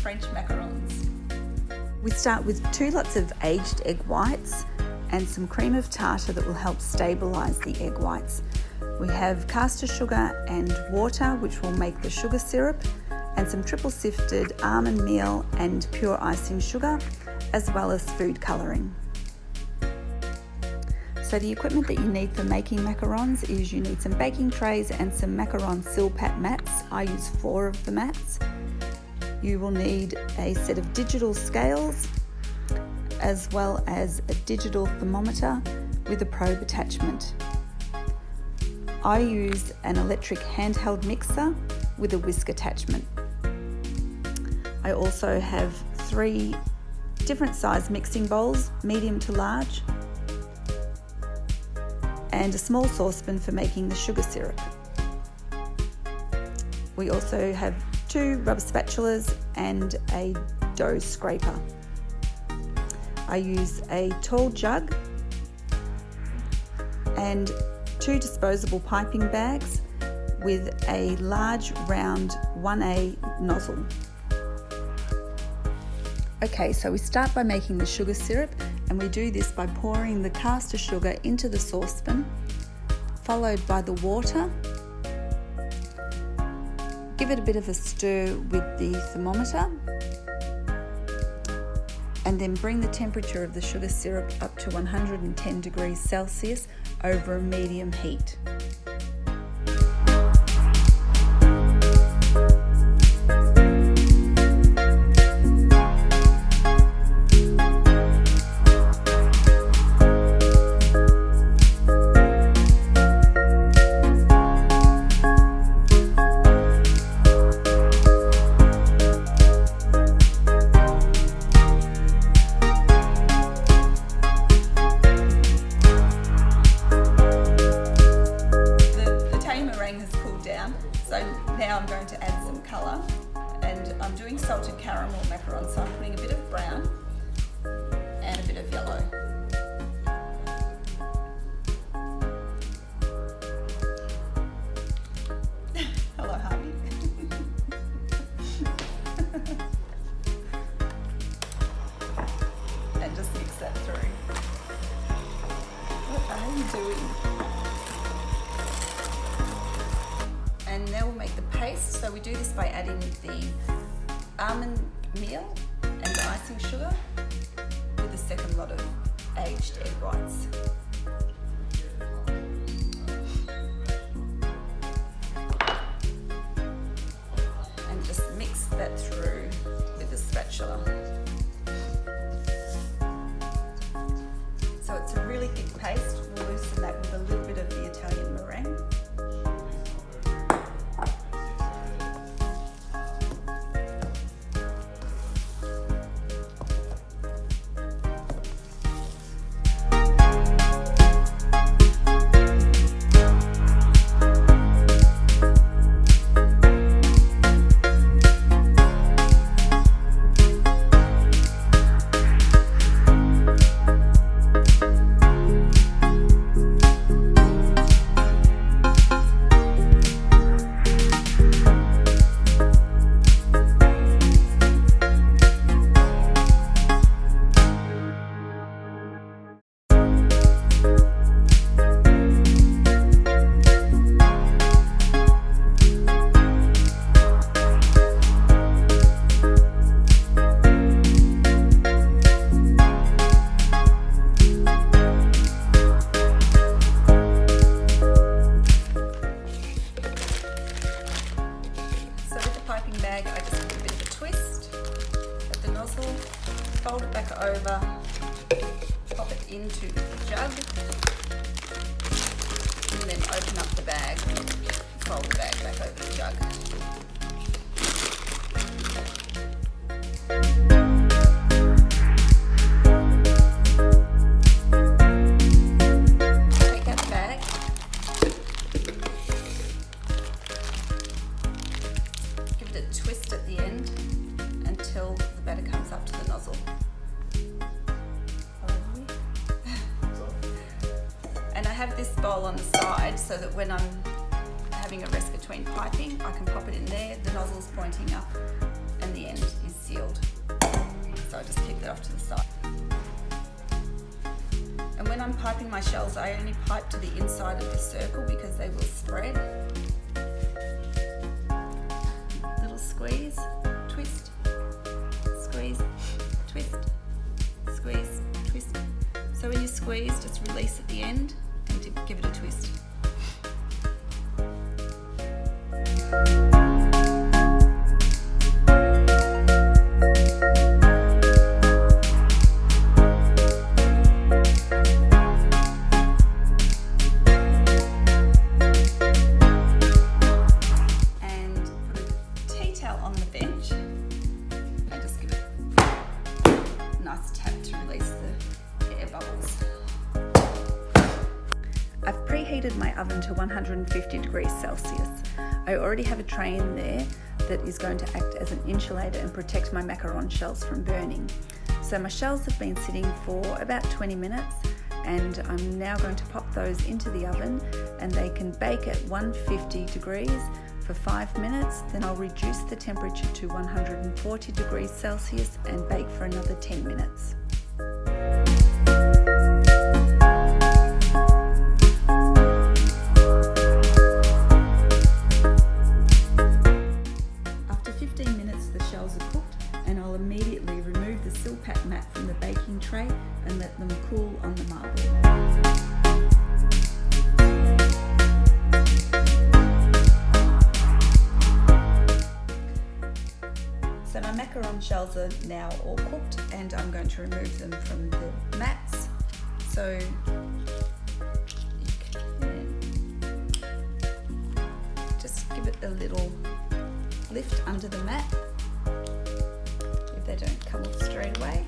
French macarons. We start with 2 lots of aged egg whites and some cream of tartar that will help stabilise the egg whites. We have caster sugar and water, which will make the sugar syrup, and some triple sifted almond meal and pure icing sugar, as well as food colouring. So the equipment that you need for making macarons is you need some baking trays and some macaron silpat mats. I use 4 of the mats. You will need a set of digital scales, as well as a digital thermometer with a probe attachment. I use an electric handheld mixer with a whisk attachment. I also have 3 different size mixing bowls, medium to large, and a small saucepan for making the sugar syrup. We also have 2 rubber spatulas and a dough scraper. I use a tall jug and 2 disposable piping bags with a large round 1A nozzle. Okay, so we start by making the sugar syrup, and we do this by pouring the caster sugar into the saucepan, followed by the water. Give it a bit of a stir with the thermometer, and then bring the temperature of the sugar syrup up to 110 degrees Celsius over a medium heat. So now I'm going to add some colour, and I'm doing salted caramel macarons, so I'm putting a bit of brown and a bit of yellow. Hello, Harvey. And just mix that through. What are you doing? And now we'll make the paste. So we do this by adding the almond meal and the icing sugar with the second lot of aged egg whites. And just mix that through with the spatula. So it's a really thick paste. We'll loosen that with a little bit of the Italian meringue. I just give it a bit of a twist at the nozzle, fold it back over, pop it into the jug, and then open up the bag, fold the bag back over the jug. Take out the bag. Give it a twist at the end until the batter comes up to the nozzle. And I have this bowl on the side so that when I'm having a rest between piping, I can pop it in there, the nozzle's pointing up and the end is sealed. So I just keep that off to the side. And when I'm piping my shells, I only pipe to the inside of the circle because they will spread. Little squeeze, twist, squeeze, twist, squeeze, twist. So when you squeeze, just release at the end and give it a twist. I've preheated my oven to 150 degrees Celsius. I already have a tray in there that is going to act as an insulator and protect my macaron shells from burning. So my shells have been sitting for about 20 minutes and I'm now going to pop those into the oven, and they can bake at 150 degrees for 5 minutes. Then I'll reduce the temperature to 140 degrees Celsius and bake for another 10 minutes. And I'll immediately remove the silpat mat from the baking tray and let them cool on the marble. So my macaron shells are now all cooked and I'm going to remove them from the mats. So you can just give it a little lift under the mat. They don't come off straight away.